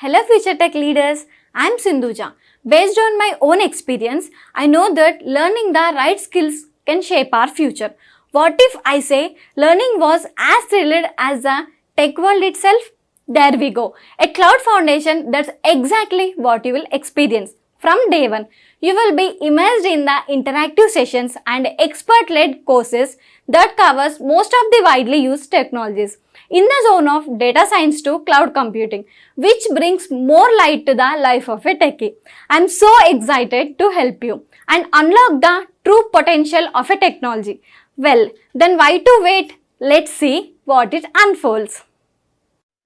Hello future tech leaders, I'm Sindhuja. Based on my own experience, I know that learning the right skills can shape our future. What if I say learning was as thrilled as the tech world itself? There we go. A cloud foundation, that's exactly what you will experience. From day one, you will be immersed in the interactive sessions and expert-led courses that covers most of the widely used technologies in the zone of data science to cloud computing, which brings more light to the life of a techie. I'm so excited to help you and unlock the true potential of a technology. Well, then why to wait? Let's see what it unfolds.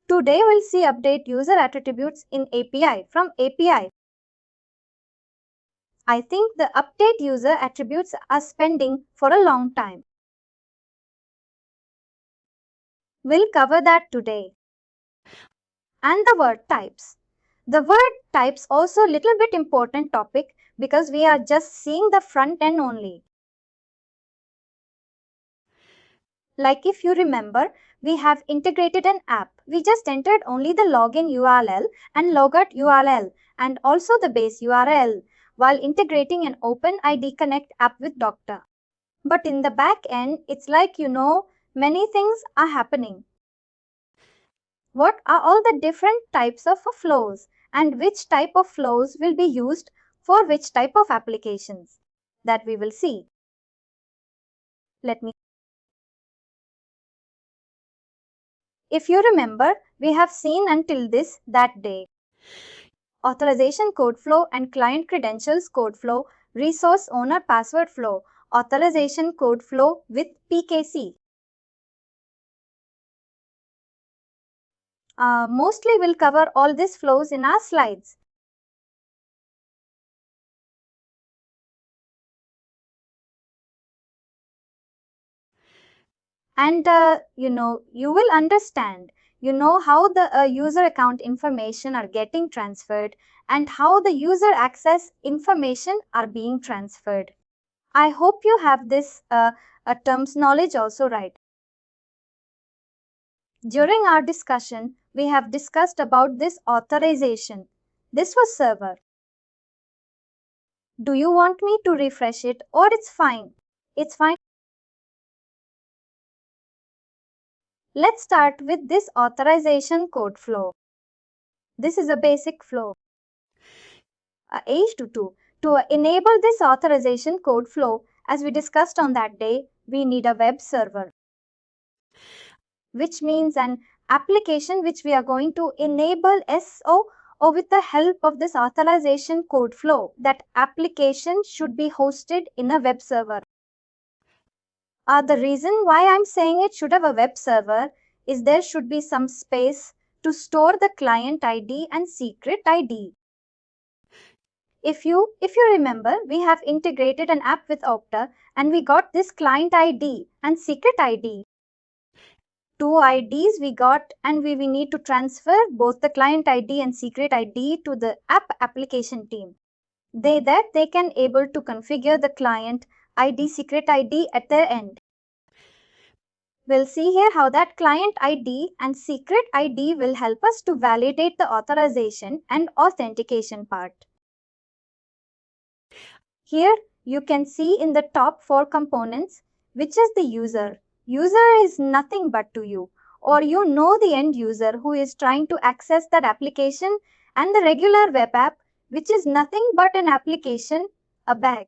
Today we'll see update user attributes in API from API. I think the update user attributes are spending for a long time. We'll cover that today. And the word types. The word types also a little bit important topic because we are just seeing the front end only. Like if you remember, we have integrated an app. We just entered only the login URL and logout URL and also the base URL while integrating an OpenID Connect app with Okta. But in the back end, it's like many things are happening. What are all the different types of flows and which type of flows will be used for which type of applications? That we will see. If you remember, we have seen until that day. Authorization Code Flow and Client Credentials Code Flow, Resource Owner Password Flow, Authorization Code Flow with PKCE. Mostly we'll cover all these flows in our slides. And you will understand, how the user account information are getting transferred and how the user access information are being transferred. I hope you have this terms knowledge also right. During our discussion, we have discussed about this authorization. This was server. Do you want me to refresh it or it's fine? It's fine. Let's start with this authorization code flow. This is a basic flow. H22. To enable this authorization code flow, as we discussed on that day, we need a web server, which means an application which we are going to enable SO or with the help of this authorization code flow. That application should be hosted in a web server. The reason why I'm saying it should have a web server is there should be some space to store the client ID and secret ID. If you remember, we have integrated an app with Okta and we got this client ID and secret ID. Two IDs we got and we need to transfer both the client ID and secret ID to the app application team. They can able to configure the client ID, secret ID at their end. We'll see here how that client ID and secret ID will help us to validate the authorization and authentication part. Here you can see in the top 4 components, which is the user. User is nothing but to you, or the end user who is trying to access that application, and the regular web app, which is nothing but an application, a bag,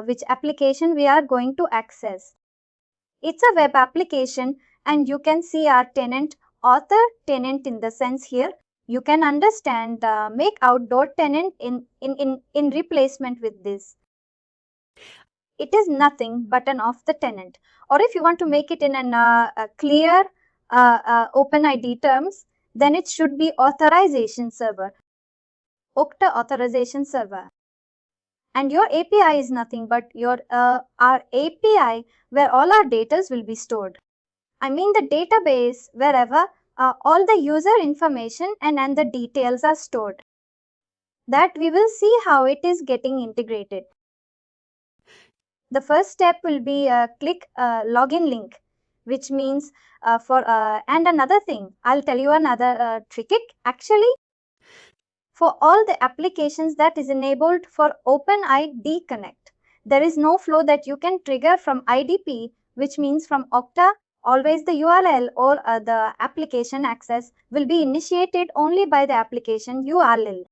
which application we are going to access. It's a web application and you can see our tenant, author tenant in the sense here. You can understand, make out .tenant in replacement with this. It is nothing but an of the tenant. Or if you want to make it in a clear OpenID terms, then it should be authorization server, Okta authorization server. And your API is nothing but our API where all our data will be stored. I mean the database wherever all the user information and the details are stored. That we will see how it is getting integrated. The first step will be click login link, which means and another thing, I'll tell you another trick. Actually, For all the applications that is enabled for OpenID Connect, there is no flow that you can trigger from IDP, which means from Okta, always the URL or the application access will be initiated only by the application URL.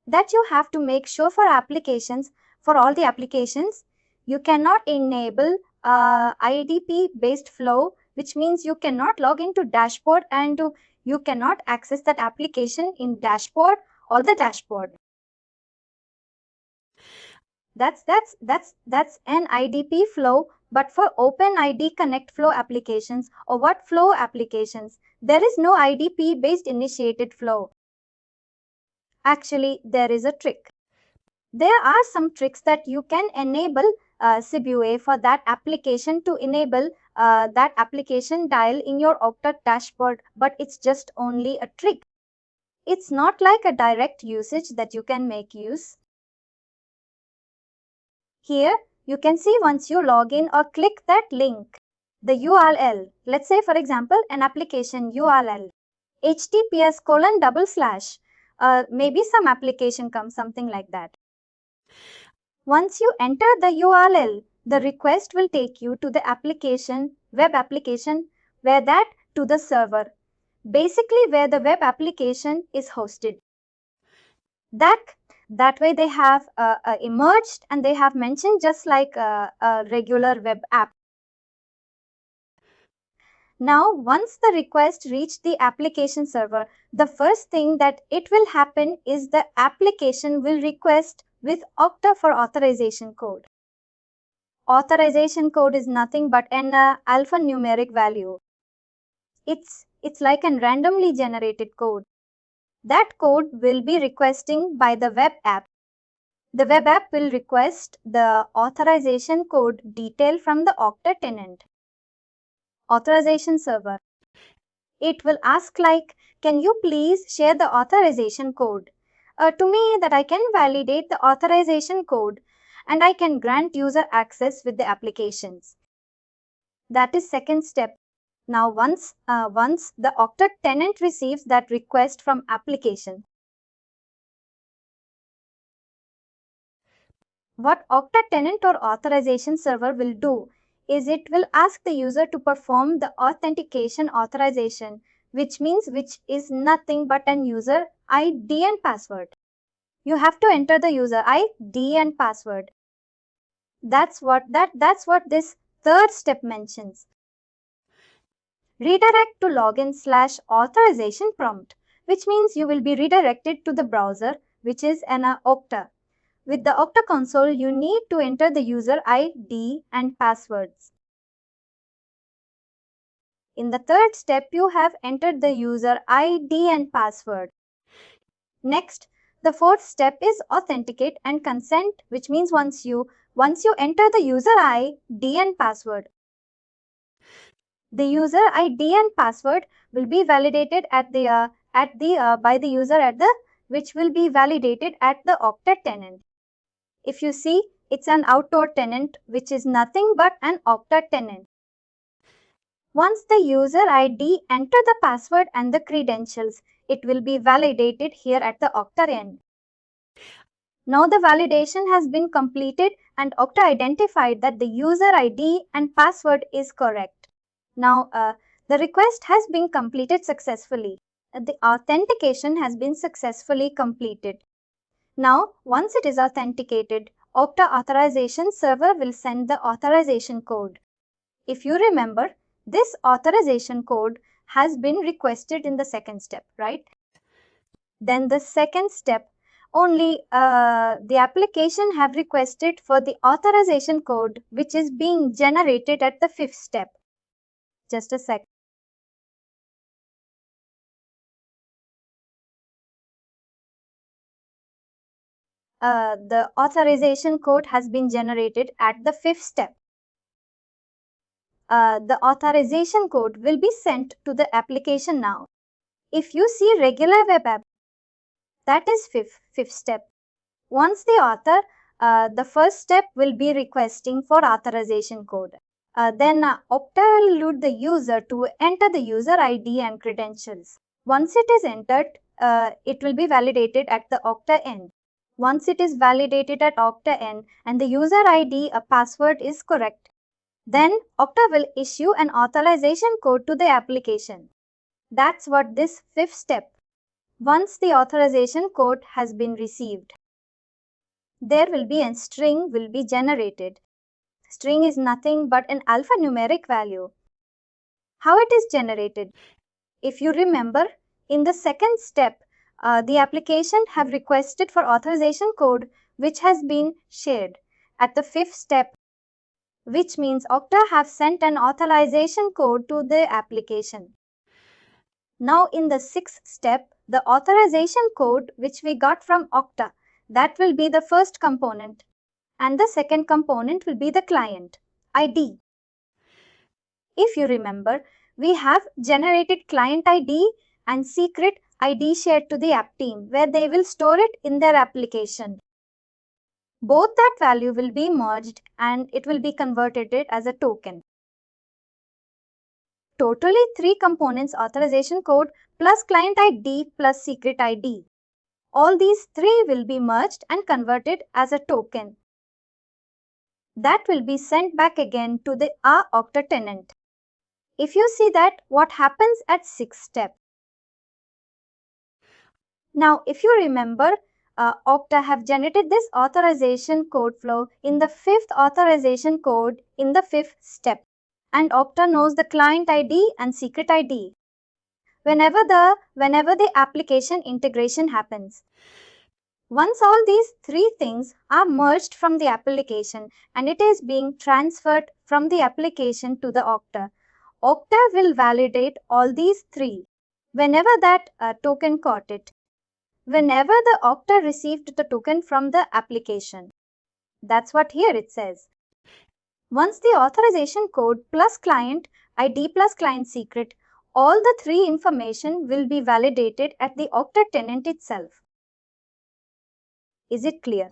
That you have to make sure for applications, for all the applications, you cannot enable IDP based flow, which means you cannot log into dashboard and you cannot access that application in dashboard or the dashboard. That's an IDP flow, but for OpenID Connect flow applications or what flow applications, there is no IDP based initiated flow. Actually, there is a trick. There are some tricks that you can enable CBUA for that application to enable that application dial in your Okta dashboard, but it's just only a trick. It's not like a direct usage that you can make use. Here, you can see once you log in or click that link, the URL, let's say for example, an application URL, https:// maybe some application comes, something like that. Once you enter the URL, the request will take you to the application, web application, where that to the server, basically where the web application is hosted. That way they have emerged and they have mentioned just like a regular web app. Now, once the request reached the application server, the first thing that it will happen is the application will request with Okta for authorization code. Authorization code is nothing but an alphanumeric value. It's like a randomly generated code. That code will be requesting by the web app. The web app will request the authorization code detail from the Okta tenant, authorization server. It will ask like, can you please share the authorization code to me that I can validate the authorization code and I can grant user access with the applications. That is second step. Now once the Okta tenant receives that request from application, what Okta tenant or authorization server will do is it will ask the user to perform the authentication authorization, which is nothing but an user ID and password. You have to enter the user ID and password. That's what this third step mentions. Redirect to login/authorization prompt, which means you will be redirected to the browser, which is an Okta. With the Okta console, you need to enter the user ID and passwords. In the third step, you have entered the user ID and password. Next, the fourth step is authenticate and consent, which means once you enter the user ID and password, the user ID and password will be validated by the user which will be validated at the Okta tenant. If you see, it's an outdoor tenant, which is nothing but an Okta tenant. Once the user ID enter the password and the credentials, it will be validated here at the Okta end. Now the validation has been completed and Okta identified that the user ID and password is correct. Now the request has been completed successfully. The authentication has been successfully completed. Now, once it is authenticated, Okta authorization server will send the authorization code. If you remember, this authorization code has been requested in the second step, right? Then the second step, only the application have requested for the authorization code, which is being generated at the fifth step. Just a sec. The authorization code has been generated at the fifth step. The authorization code will be sent to the application now. If you see regular web app, that is fifth step. Once the author, the first step will be requesting for authorization code. Then Okta will allow the user to enter the user ID and credentials. Once it is entered, it will be validated at the Okta end. Once it is validated at Okta end and the user ID, a password is correct, then Okta will issue an authorization code to the application. That's what this fifth step. Once the authorization code has been received, there will be a string will be generated. String is nothing but an alphanumeric value. How it is generated? If you remember, in the second step, the application have requested for authorization code which has been shared. At the fifth step, which means Okta have sent an authorization code to the application. Now in the sixth step, the authorization code which we got from Okta, that will be the first component, and the second component will be the client ID. If you remember, we have generated client ID and secret ID shared to the app team where they will store it in their application. Both that value will be merged and it will be converted as a token. Totally 3 components: authorization code plus client ID plus secret ID. All these 3 will be merged and converted as a token. That will be sent back again to the Okta tenant. If you see that, what happens at 6th step? Now, if you remember, Okta have generated this authorization code flow in the 5th authorization code in the 5th step. And Okta knows the client ID and secret ID. Whenever the application integration happens. Once all these 3 things are merged from the application and it is being transferred from the application to the Okta, Okta will validate all these 3 whenever that token caught it. Whenever the Okta received the token from the application. That's what here it says. Once the authorization code plus client ID plus client secret, all the 3 information will be validated at the Okta tenant itself. Is it clear?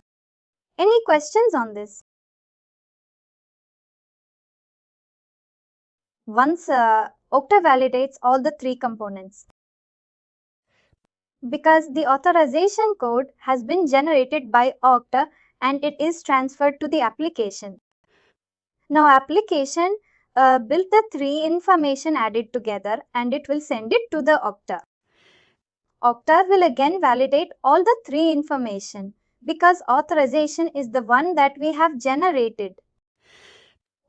Any questions on this? Once Okta validates all the 3 components, because the authorization code has been generated by Okta and it is transferred to the application. Now application built the 3 information added together and it will send it to the Okta. Okta will again validate all the 3 information because authorization is the one that we have generated.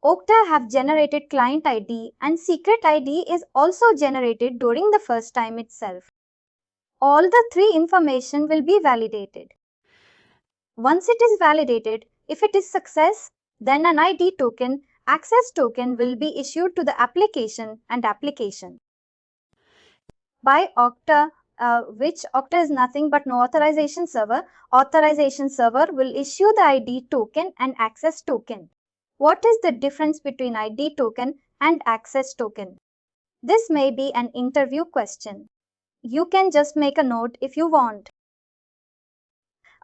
Okta have generated client ID and secret ID is also generated during the first time itself. All the 3 information will be validated. Once it is validated, if it is success, then an ID token, access token will be issued to the application and application. By Okta, which Okta is nothing but no authorization server. Authorization server will issue the ID token and access token. What is the difference between ID token and access token? This may be an interview question. You can just make a note if you want.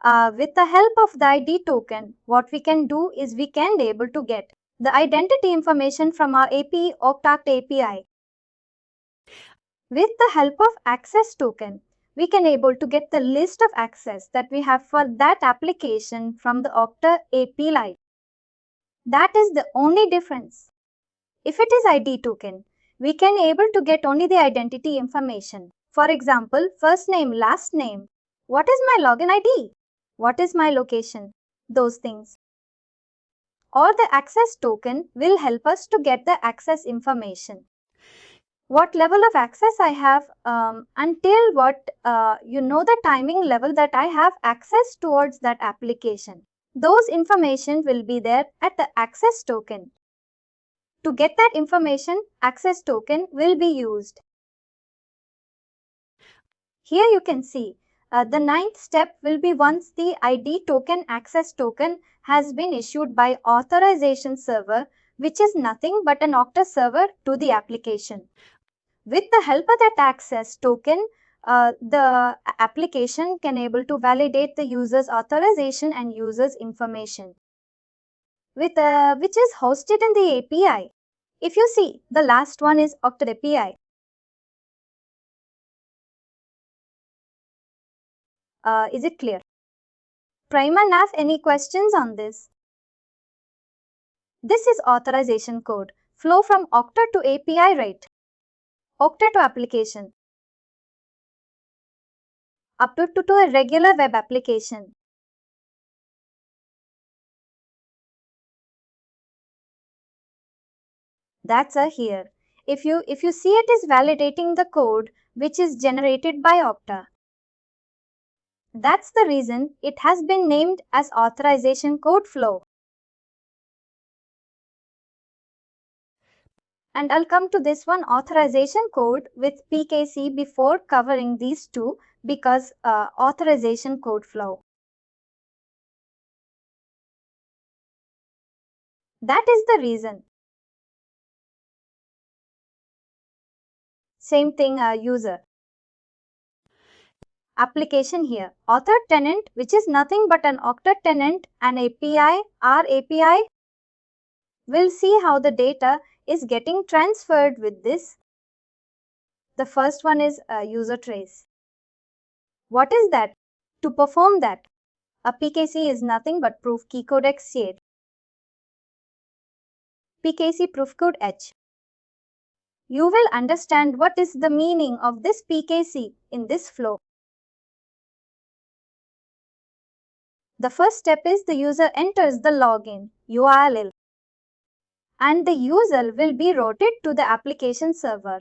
With the help of the ID token, what we can do is we can be able to get the identity information from our API, Okta API. With the help of access token, we can able to get the list of access that we have for that application from the Okta API. That is the only difference. If it is ID token, we can able to get only the identity information. For example, first name, last name. What is my login ID? What is my location? Those things. Or the access token will help us to get the access information. What level of access I have until what the timing level that I have access towards that application. Those information will be there at the access token. To get that information, access token will be used. Here you can see the 9th step will be once the ID token, access token has been issued by authorization server, which is nothing but an Okta server to the application. With the help of that access token, the application can able to validate the user's authorization and user's information, which is hosted in the API. If you see, the last one is Okta API. Is it clear? Prima Nav, any questions on this? This is authorization code flow from Okta to API, right? Okta to application. Up to a regular web application. That's a here. If you see it is validating the code which is generated by Okta. That's the reason it has been named as Authorization Code Flow. And I'll come to this one, authorization code with PKC, before covering these two, because authorization code flow. That is the reason. Same thing, user. Application here. Author tenant, which is nothing but an Okta tenant, and API, our API. We'll see how the data is getting transferred with this. The first one is user trace. What is that? To perform that, a PKC is nothing but proof key code exchange. PKC proof code H. You will understand what is the meaning of this PKC in this flow. The first step is the user enters the login URL and the user will be routed to the application server.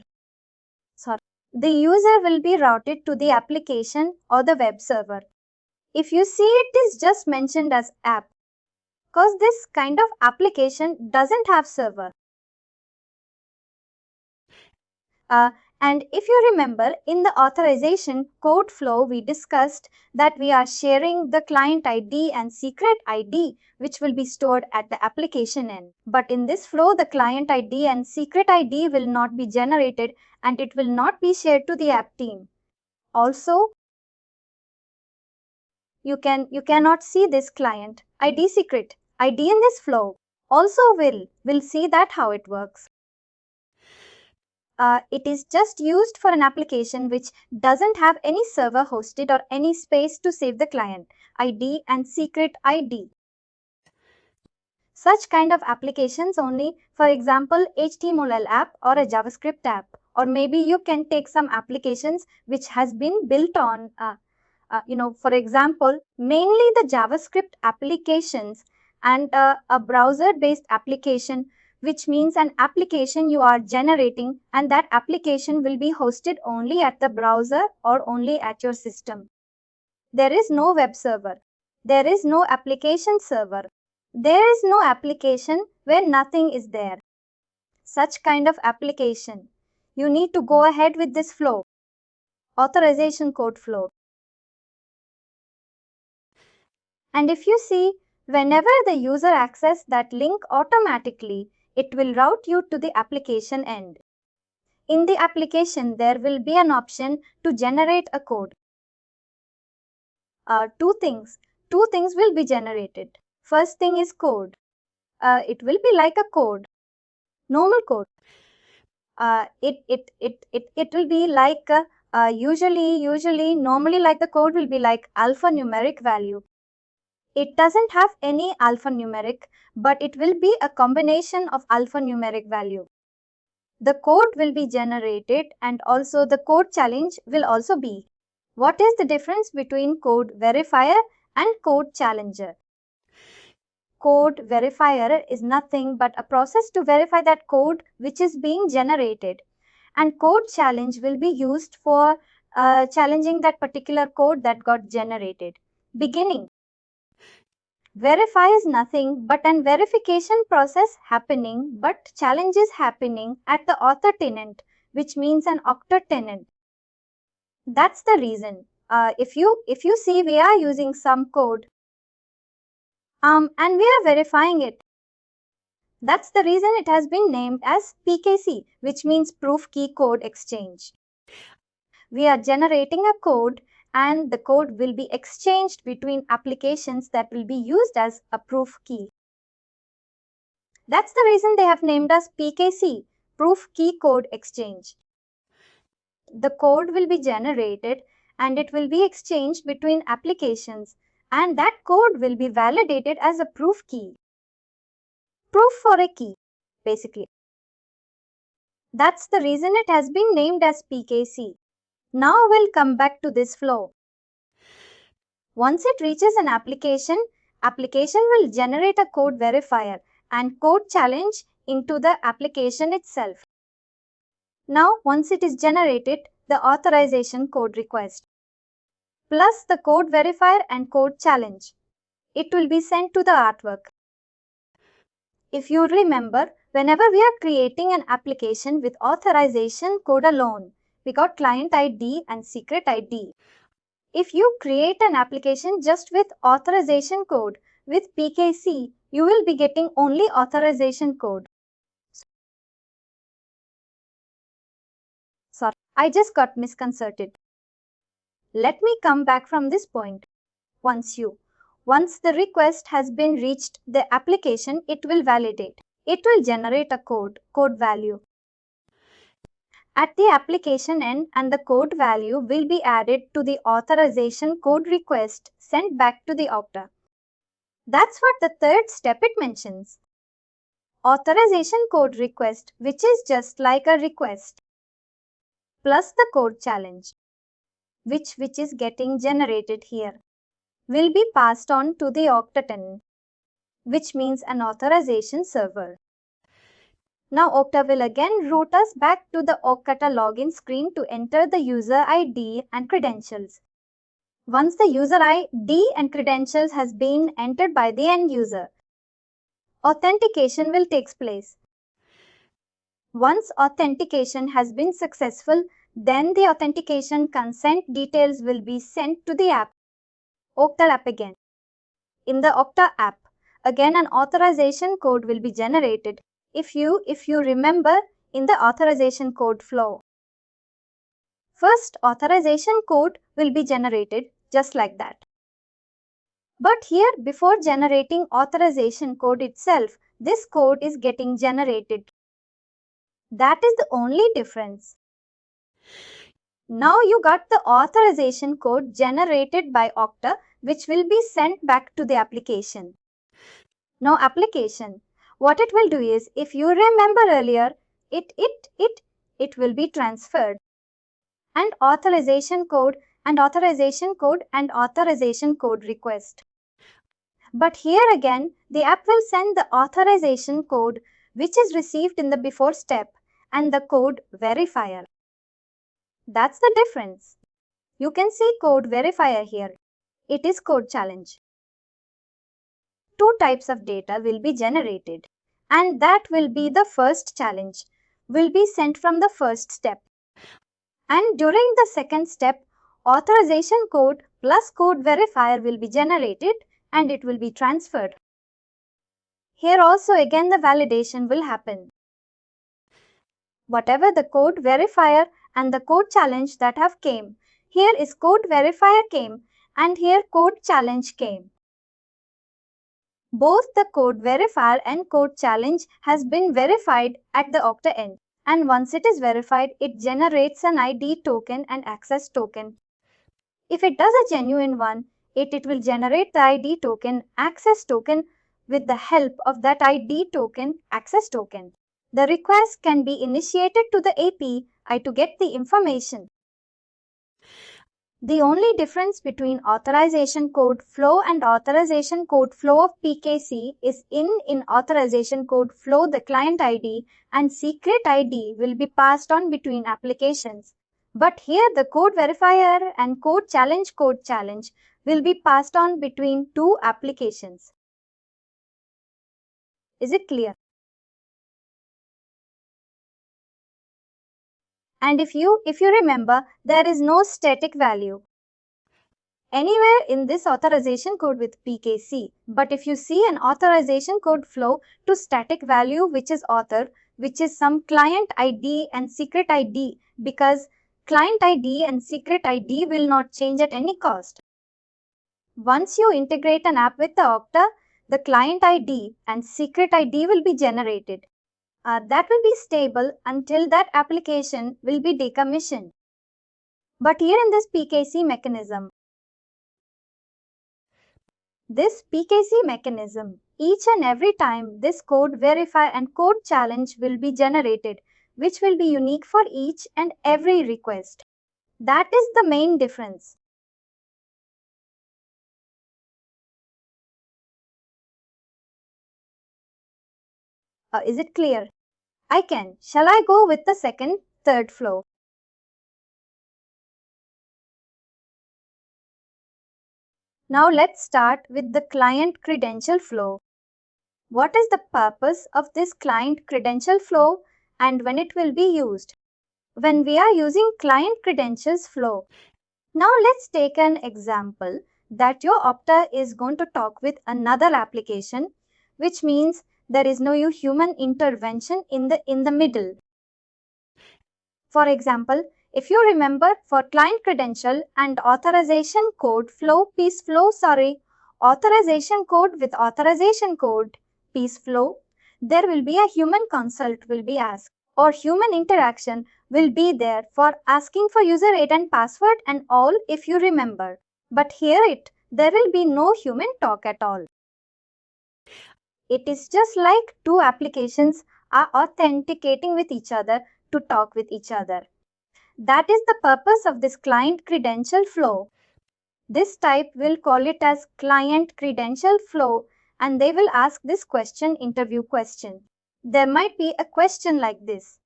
The user will be routed to the application or the web server. If you see, it is just mentioned as app, because this kind of application doesn't have server. And if you remember, in the authorization code flow, we discussed that we are sharing the client ID and secret ID, which will be stored at the application end. But in this flow, the client ID and secret ID will not be generated and it will not be shared to the app team. Also, you cannot see this client ID secret ID in this flow. Also, we'll see that how it works. It is just used for an application which doesn't have any server hosted or any space to save the client ID and secret ID. Such kind of applications only, for example, HTML app or a JavaScript app, or maybe you can take some applications which has been built on, for example, mainly the JavaScript applications and a browser-based application, which means an application you are generating and that application will be hosted only at the browser or only at your system. There is no web server. There is no application server. There is no application where nothing is there. Such kind of application, you need to go ahead with this flow, authorization code flow. And if you see, whenever the user accesses that link automatically, it will route you to the application end. In the application, there will be an option to generate a code. Two things will be generated. First thing is code. It will be like a code, normal code. It will be like normally like the code will be like alphanumeric value. It doesn't have any alphanumeric, but it will be a combination of alphanumeric value. The code will be generated and also the code challenge will also be. What is the difference between code verifier and code challenger? Code verifier is nothing but a process to verify that code which is being generated. And code challenge will be used for challenging that particular code that got generated. Beginning. Verify is nothing but an verification process happening, but challenge is happening at the author tenant, which means an Okta tenant. That's the reason. If you see, we are using some code and we are verifying it. That's the reason it has been named as PKC, which means Proof Key Code Exchange. We are generating a code and the code will be exchanged between applications that will be used as a proof key. That's the reason they have named us PKC, Proof Key Code Exchange. The code will be generated and it will be exchanged between applications, and that code will be validated as a proof key. Proof for a key, basically. That's the reason it has been named as PKCE. Now we'll come back to this flow. Once it reaches an application will generate a code verifier and code challenge into the application itself. Now, once it is generated, the authorization code request plus the code verifier and code challenge, it will be sent to the artwork. If you remember, whenever we are creating an application with authorization code alone, we got client ID and secret ID. If you create an application just with authorization code with PKC, you will be getting only authorization code. Sorry, I just got misconcerted. Let me come back from this point. Once the request has been reached the application, it will validate. It will generate a code value at the application end, and the code value will be added to the authorization code request sent back to the Okta. That's what the third step it mentions. Authorization code request, which is just like a request, plus the code challenge, which is getting generated here, will be passed on to the Okta tenant, which means an authorization server. Now Okta will again route us back to the Okta login screen to enter the user ID and credentials. Once the user ID and credentials has been entered by the end user, authentication will take place. Once authentication has been successful, then the authentication consent details will be sent to the app, Okta app again. In the Okta app, again an authorization code will be generated. If you remember in the authorization code flow, first authorization code will be generated just like that. But here, before generating authorization code itself, this code is getting generated. That is the only difference. Now you got the authorization code generated by Okta, which will be sent back to the application. Now application, what it will do is, if you remember earlier, it will be transferred. And authorization code and authorization code and authorization code request. But here again, the app will send the authorization code which is received in the before step and the code verifier. That's the difference. You can see code verifier here. It is code challenge. Two types of data will be generated, and that will be the first challenge, will be sent from the first step. And during the second step, authorization code plus code verifier will be generated and it will be transferred. Here also again the validation will happen. Whatever the code verifier and the code challenge that have came, here is code verifier came and here code challenge came. Both the code verifier and code challenge has been verified at the Okta end. And once it is verified, it generates an ID token and access token. If it does a genuine one, it will generate the ID token, access token with the help of that ID token, access token. The request can be initiated to the API to get the information. The only difference between authorization code flow and authorization code flow of PKC is in authorization code flow, the client ID and secret ID will be passed on between applications. But here the code verifier and code challenge will be passed on between two applications. Is it clear? And if you remember, there is no static value anywhere in this authorization code with PKC. But if you see an authorization code flow to static value, which is author, which is some client ID and secret ID, because client ID and secret ID will not change at any cost. Once you integrate an app with the Okta, the client ID and secret ID will be generated. That will be stable until that application will be decommissioned. But here in this PKC mechanism, each and every time this code verify and code challenge will be generated, which will be unique for each and every request. That is the main difference. Is it clear? I can. Shall I go with the second, third flow? Now let's start with the client credential flow. What is the purpose of this client credential flow and when it will be used? When we are using client credentials flow. Now let's take an example that your Okta is going to talk with another application, which means there is no human intervention in the middle. For example, if you remember for client credential and authorization code flow, authorization code with authorization code piece flow, there will be a human consult will be asked or human interaction will be there for asking for user ID and password and all if you remember. But here there will be no human talk at all. It is just like two applications are authenticating with each other to talk with each other. That is the purpose of this client credential flow. This type will call it as client credential flow and they will ask this question, interview question. There might be a question like this.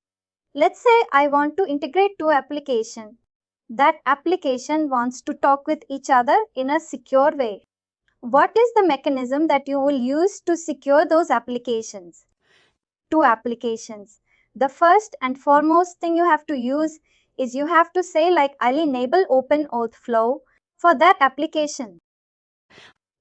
Let's say I want to integrate two applications. That application wants to talk with each other in a secure way. What is the mechanism that you will use to secure those applications? Two applications. The first and foremost thing you have to use is you have to say like I'll enable open OAuth flow for that application.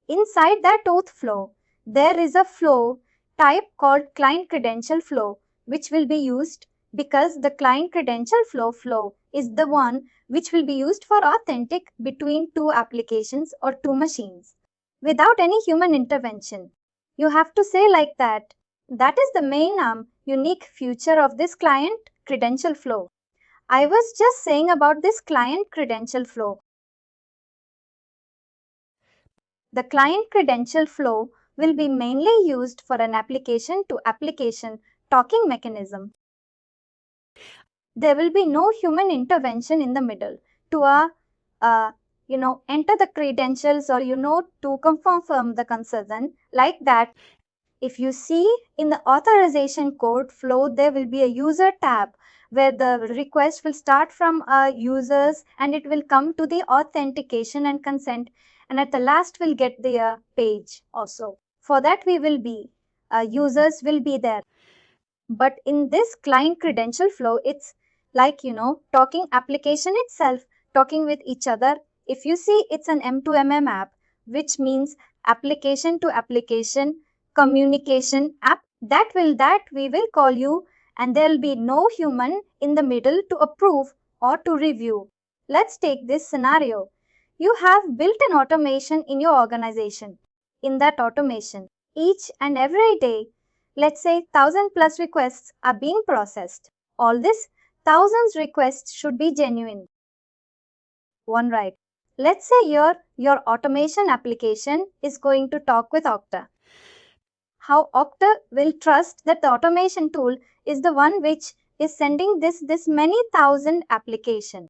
Inside that OAuth flow, there is a flow type called client credential flow, which will be used because the client credential flow is the one which will be used for authentic between two applications or two machines without any human intervention. You have to say like that. That is the main unique feature of this client credential flow. I was just saying about this client credential flow. The client credential flow will be mainly used for an application to application talking mechanism. There will be no human intervention in the middle to enter the credentials or to confirm the concern like that. If you see in the authorization code flow, there will be a user tab where the request will start from users and it will come to the authentication and consent, and at the last we'll get the page also. For that we will be users will be there. But in this client credential flow, it's like talking application itself talking with each other. If you see, it's an M2MM app, which means application to application communication app. That we will call you, and there will be no human in the middle to approve or to review. Let's take this scenario. You have built an automation in your organization. In that automation, each and every day, let's say 1,000 plus requests are being processed. All this thousands requests should be genuine. One right. Let's say your automation application is going to talk with Okta. How Okta will trust that the automation tool is the one which is sending this many thousand application.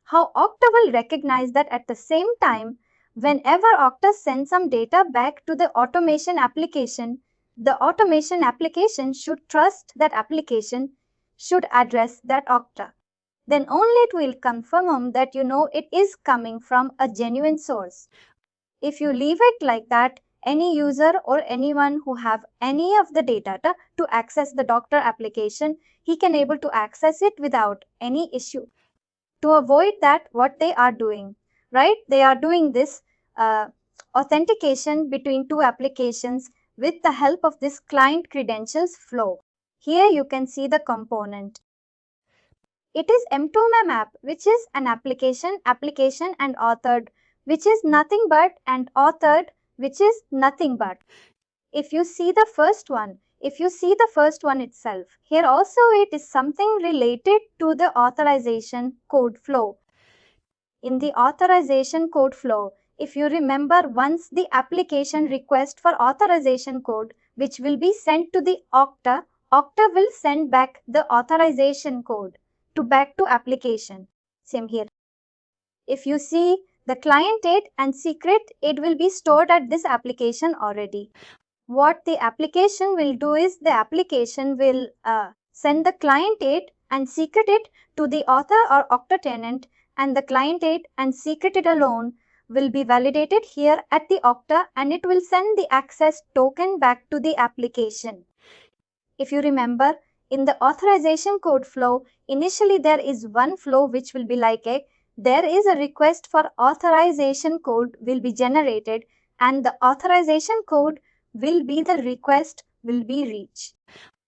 How Okta will recognize that at the same time, whenever Okta sends some data back to the automation application, the automation application should trust that application should address that Okta. Then only it will confirm that it is coming from a genuine source. If you leave it like that, any user or anyone who have any of the data to access the doctor application, he can able to access it without any issue. To avoid that, what they are doing, right? They are doing this authentication between two applications with the help of this client credentials flow. Here you can see the component. It is M2MM app, which is an application and authored, which is nothing but, and authored, which is nothing but. If you see the first one itself, here also it is something related to the authorization code flow. In the authorization code flow, if you remember, once the application request for authorization code, which will be sent to the Okta, Okta will send back the authorization code back to application. Same here. If you see the client aid and secret, it will be stored at this application already. What the application will do is the application will send the client aid and secret it to the author or Okta tenant, and the client aid and secret it alone will be validated here at the Okta, and it will send the access token back to the application. If you remember, in the authorization code flow, initially there is one flow which will be like there is a request for authorization code will be generated, and the authorization code will be the request will be reached.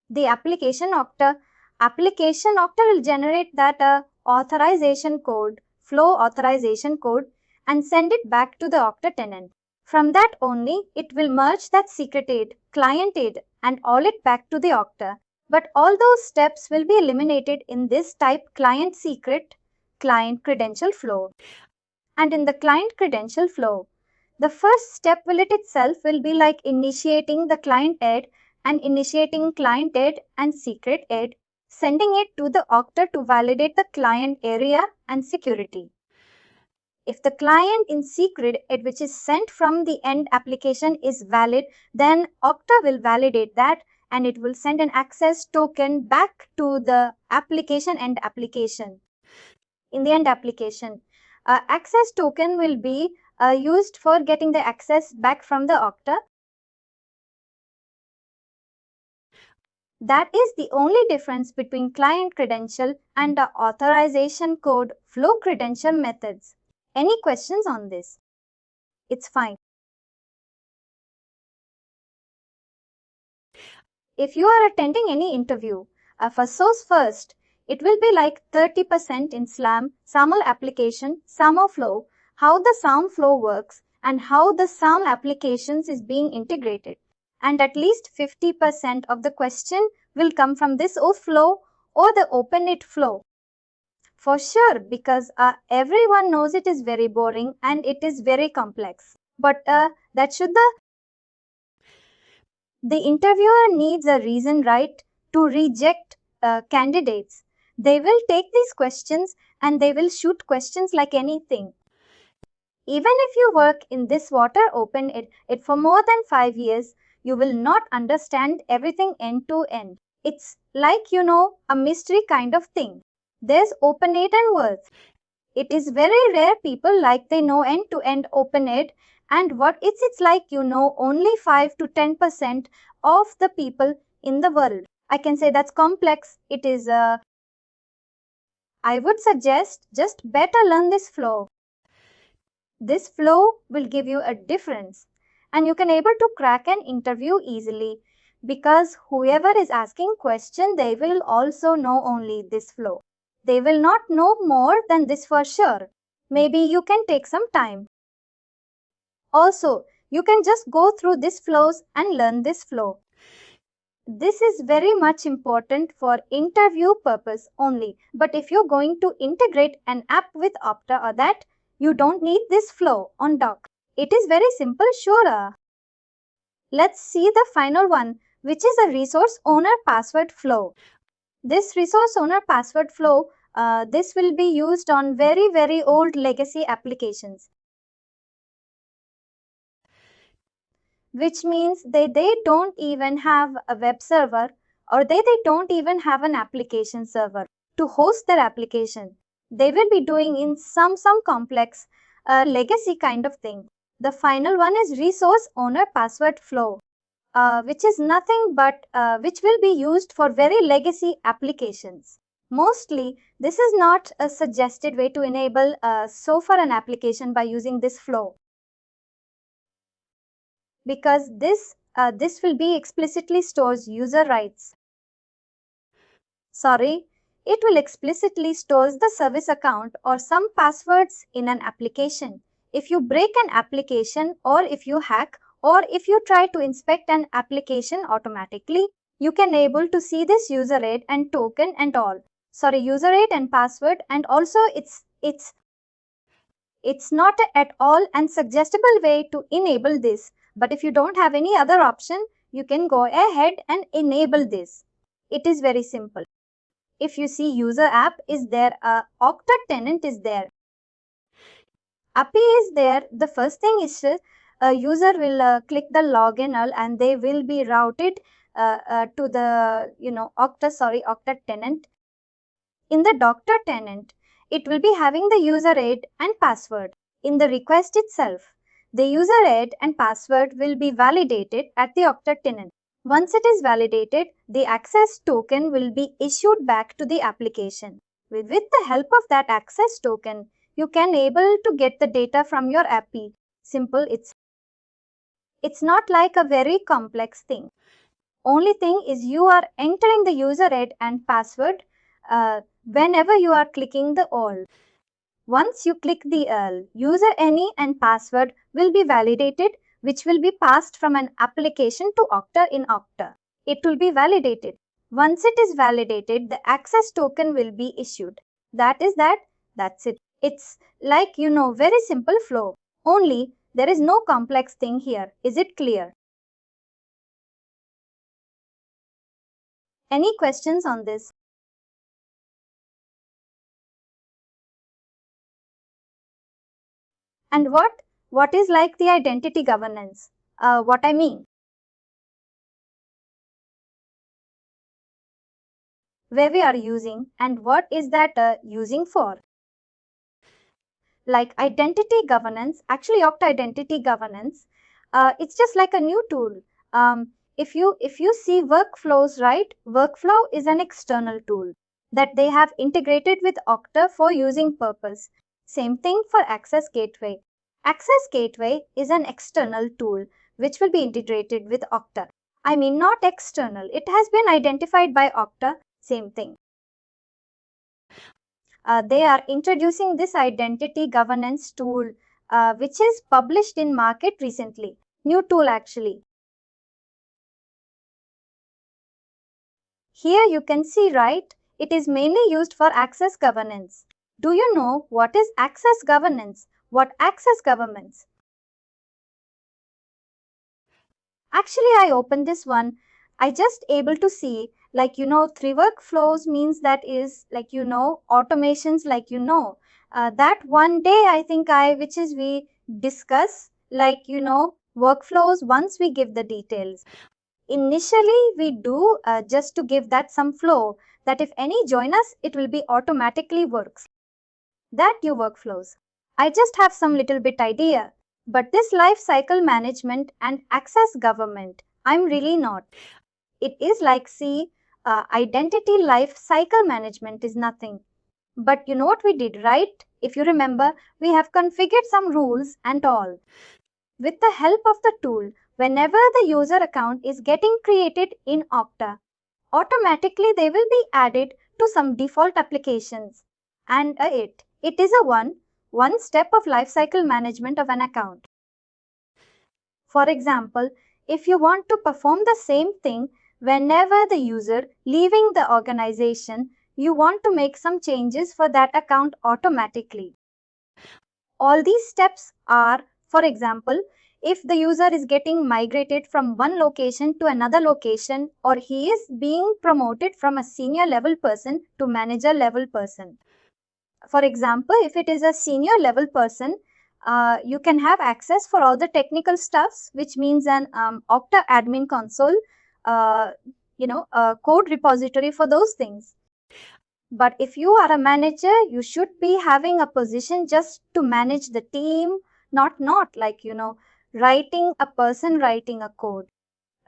The application Okta will generate that authorization code, flow authorization code, and send it back to the Okta tenant. From that only, it will merge that secret aid, client aid, and all it back to the Okta. But all those steps will be eliminated in this type client secret, client credential flow. And in the client credential flow, the first step itself will be like initiating the client aid and initiating client aid and secret aid, sending it to the Okta to validate the client area and security. If the client in secret aid which is sent from the end application is valid, then Okta will validate that and it will send an access token back to the application end application. In the end application, access token will be used for getting the access back from the Okta. That is the only difference between client credential and the authorization code flow credential methods. Any questions on this? It's fine. If you are attending any interview for source first, it will be like 30% in SAML application, SAML flow, how the SAM flow works and how the SAM applications is being integrated. And at least 50% of the question will come from this OAuth flow or the OpenIT flow. For sure, because everyone knows it is very boring and it is very complex. But that should the interviewer needs a reason, right, to reject candidates. They will take these questions and they will shoot questions like anything. Even if you work in this water open it for more than 5 years, you will not understand everything end to end. It's like, a mystery kind of thing. There's OpenAid and worth. It is very rare people like they know end to end OpenAid, and what it's like only 5 to 10% of the people in the world. I can say that's complex. It is I would suggest just better learn this flow. This flow will give you a difference and you can able to crack an interview easily, because whoever is asking question, they will also know only this flow. They will not know more than this for sure. Maybe you can take some time. Also, you can just go through these flows and learn this flow. This is very much important for interview purpose only. But if you're going to integrate an app with Okta or that, you don't need this flow on doc. It is very simple, sure. Let's see the final one, which is a resource owner password flow. This resource owner password flow, this will be used on very old legacy applications. Which means they don't even have a web server, or they don't even have an application server to host their application. They will be doing in some complex legacy kind of thing. The final one is resource owner password flow, which is nothing but which will be used for very legacy applications. Mostly, this is not a suggested way to enable so far an application by using this flow, because this will be explicitly stores user rights. Sorry, it will explicitly stores the service account or some passwords in an application. If you break an application, or if you hack, or if you try to inspect an application automatically, you can able to see this user aid and token and all. Sorry, user aid and password, and also it's It's not at all an suggestible way to enable this, but if you don't have any other option, you can go ahead and enable this. It is very simple. If you see user app is there, Okta tenant is there. API is there. The first thing is a user will click the login and they will be routed to the Okta tenant. In the Doctor tenant, it will be having the user ID and password. In the request itself, the user ID and password will be validated at the Okta tenant. Once it is validated, the access token will be issued back to the application. With the help of that access token, you can able to get the data from your API. Simple, it's not like a very complex thing. Only thing is you are entering the user ID and password whenever you are clicking the all. Once you click the user any and password will be validated, which will be passed from an application to Okta in Okta. It will be validated. Once it is validated, the access token will be issued. That's it. It's like, very simple flow. Only there is no complex thing here. Is it clear? Any questions on this? And what is like the identity governance? What I mean, where we are using and what is that using for? Like identity governance, actually Okta identity governance, it's just like a new tool. If you see workflows, right? Workflow is an external tool that they have integrated with Okta for using purpose. Same thing for Access Gateway. Access Gateway is an external tool which will be integrated with Okta. I mean, not external. It has been identified by Okta. Same thing. They are introducing this identity governance tool, which is published in market recently. New tool actually. Here you can see, right? It is mainly used for access governance. Do you know what is access governance? What access governance? Actually, I opened this one. I just able to see, like, three workflows means that is like, automations, like, that one day I think which is we discuss, like, workflows once we give the details. Initially, we do just to give that some flow that if any join us, it will be automatically works. That your workflows. I just have some little bit idea. But this life cycle management and access government, I'm really not. It is like, see, identity life cycle management is nothing. But you know what we did, right? If you remember, we have configured some rules and all. With the help of the tool, whenever the user account is getting created in Okta, automatically they will be added to some default applications. And it is a one step of lifecycle management of an account. For example, if you want to perform the same thing whenever the user leaving the organization, you want to make some changes for that account automatically. All these steps are, for example, if the user is getting migrated from one location to another location, or he is being promoted from a senior level person to manager level person. For example, if it is a senior level person, you can have access for all the technical stuffs, which means an Okta admin console, a code repository for those things. But if you are a manager, you should be having a position just to manage the team, not like, writing a code,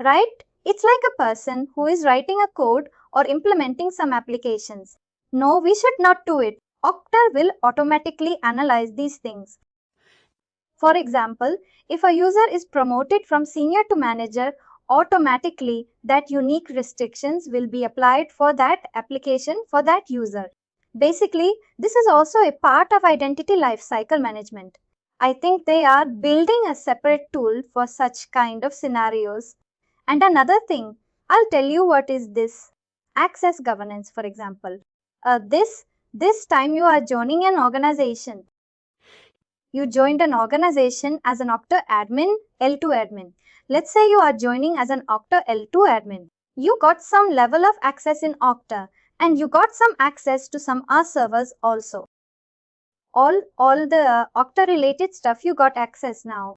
right? It's like a person who is writing a code or implementing some applications. No, we should not do it. Okta will automatically analyze these things. For example, if a user is promoted from senior to manager, automatically that unique restrictions will be applied for that application for that user. Basically, this is also a part of identity lifecycle management. I think they are building a separate tool for such kind of scenarios. And another thing, I'll tell you what is this. Access governance, for example. This time you are joining an organization. You joined an organization as an Okta admin, L2 admin. Let's say you are joining as an Okta L2 admin. You got some level of access in Okta and you got some access to some R servers also. All the Okta related stuff you got access now.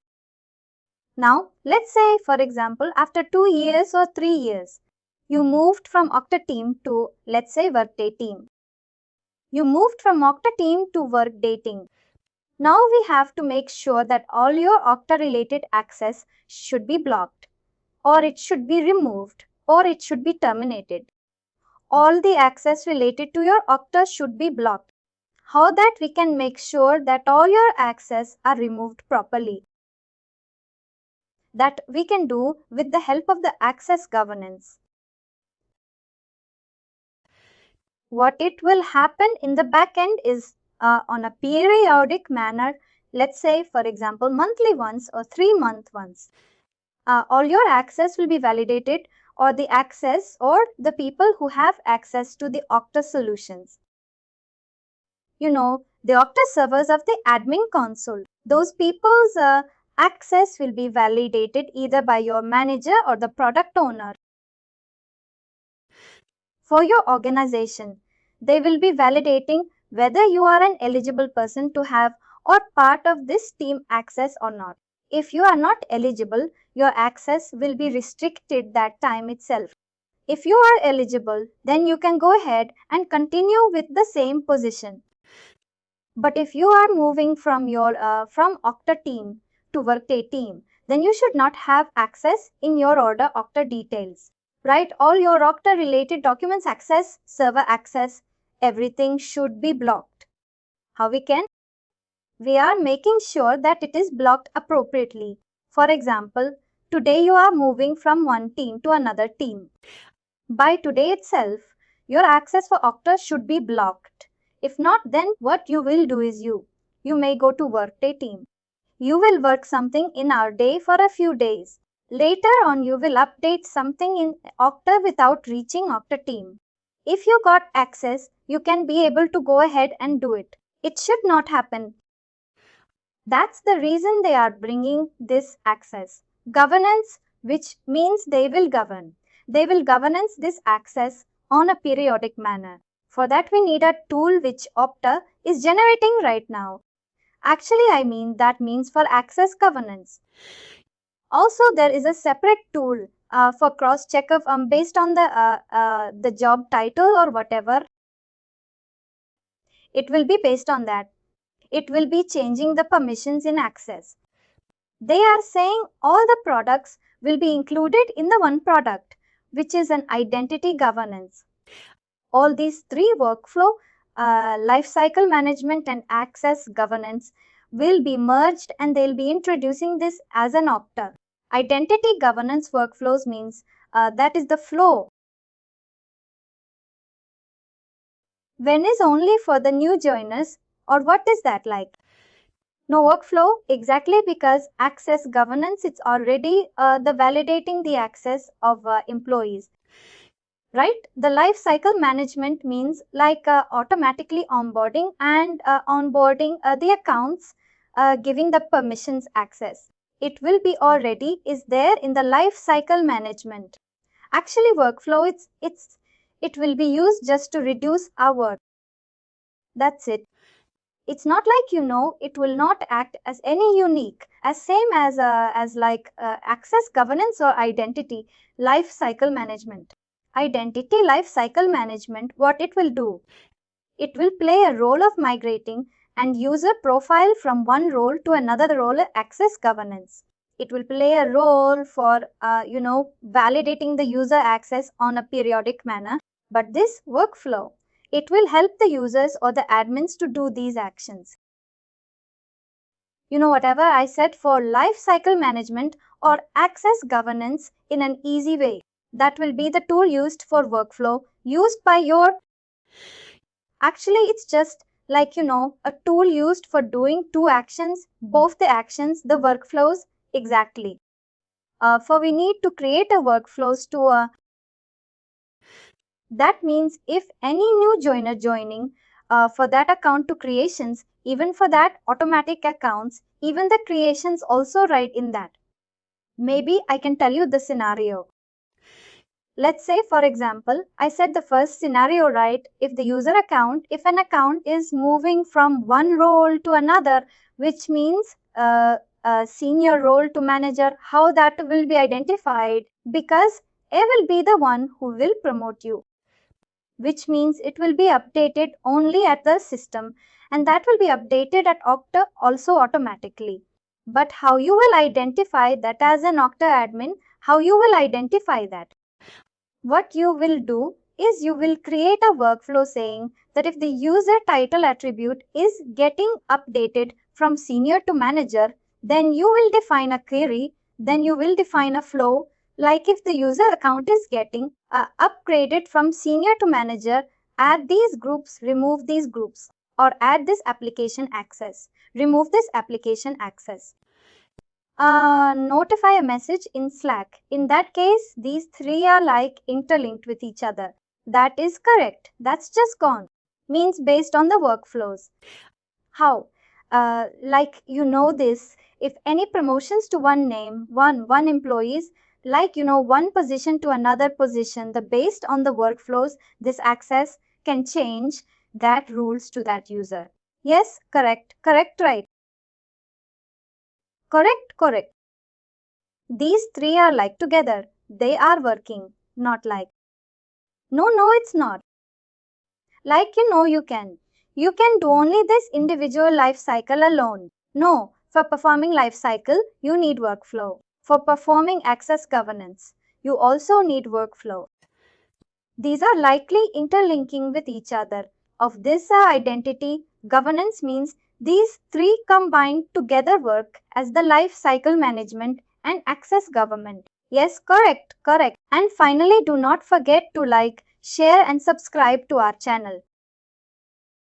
Now, let's say, for example, after 2 years or 3 years, you moved from Okta team to, let's say, Workday team. You moved from Okta team to Workday team. Now we have to make sure that all your Okta related access should be blocked, or it should be removed, or it should be terminated. All the access related to your Okta should be blocked. How that we can make sure that all your access are removed properly? That we can do with the help of the access governance. What it will happen in the back end is on a periodic manner, let's say for example monthly once or 3-month once, all your access will be validated, or the access or the people who have access to the Okta solutions. You know, the Okta servers of the admin console. Those people's access will be validated either by your manager or the product owner. For your organization, they will be validating whether you are an eligible person to have or part of this team access or not. If you are not eligible, your access will be restricted that time itself. If you are eligible, then you can go ahead and continue with the same position. But if you are moving from your from Okta team to Workday team, then you should not have access in your order Okta details. Right? All your Okta related documents access, server access, everything should be blocked. How we can? We are making sure that it is blocked appropriately. For example, today you are moving from one team to another team. By today itself, your access for Okta should be blocked. If not, then what you will do is you may go to Workday team. You will work something in our day for a few days. Later on, you will update something in Okta without reaching Okta team. If you got access, you can be able to go ahead and do it. It should not happen. That's the reason they are bringing this access. Governance, which means they will govern. They will governance this access on a periodic manner. For that, we need a tool which Okta is generating right now. Actually, that means for access governance. Also, there is a separate tool for cross-check of based on the job title or whatever. It will be based on that. It will be changing the permissions in access. They are saying all the products will be included in the one product, which is an identity governance. All these three workflow, lifecycle management and access governance will be merged, and they'll be introducing this as an Okta. Identity governance workflows means that is the flow. When is only for the new joiners, or what is that like? No workflow, exactly, because access governance, it's already the validating the access of employees. Right? The life cycle management means like automatically onboarding and onboarding the accounts, giving the permissions access. It will be already is there in the life cycle management. Actually, workflow, it will be used just to reduce our work. That's it. It's not like, it will not act as any unique, as same as access governance or identity life cycle management. Identity life cycle management, what it will do? It will play a role of migrating and user profile from one role to another role, access governance. It will play a role for, validating the user access on a periodic manner. But this workflow, it will help the users or the admins to do these actions. Whatever I said for life cycle management or access governance in an easy way, that will be the tool used for workflow used by your. Actually, it's just like, a tool used for doing two actions, both the actions, the workflows, exactly. For we need to create a workflows to that means if any new joiner joining for that account to creations, Even for that, automatic accounts, even the creations also write in that. Maybe I can tell you the scenario. Let's say, for example, I said the first scenario right. If the user account, if an account is moving from one role to another, which means a senior role to manager, how that will be identified? Because A will be the one who will promote you, which means it will be updated only at the system, and that will be updated at Okta also automatically. But how you will identify that as an Okta admin? How you will identify that? What you will do is you will create a workflow saying that if the user title attribute is getting updated from senior to manager, then you will define a query, then you will define a flow. Like if the user account is getting upgraded from senior to manager, add these groups, remove these groups, or add this application access, remove this application access. Notify a message in Slack. In that case, these three are like interlinked with each other. That is correct. That's just gone. Means based on the workflows. How? Like you know this, if any promotions to one name, one employees, like one position to another position, the based on the workflows, this access can change that rules to that user. Yes, correct, right. Correct. These three are like together. They are working, not like. No, it's not. Like you can. You can do only this individual life cycle alone. No, for performing life cycle, you need workflow. For performing access governance, you also need workflow. These are likely interlinking with each other. Of this identity, governance means these three combined together work as the life cycle management and access government. Yes, correct. And finally, do not forget to like, share and subscribe to our channel.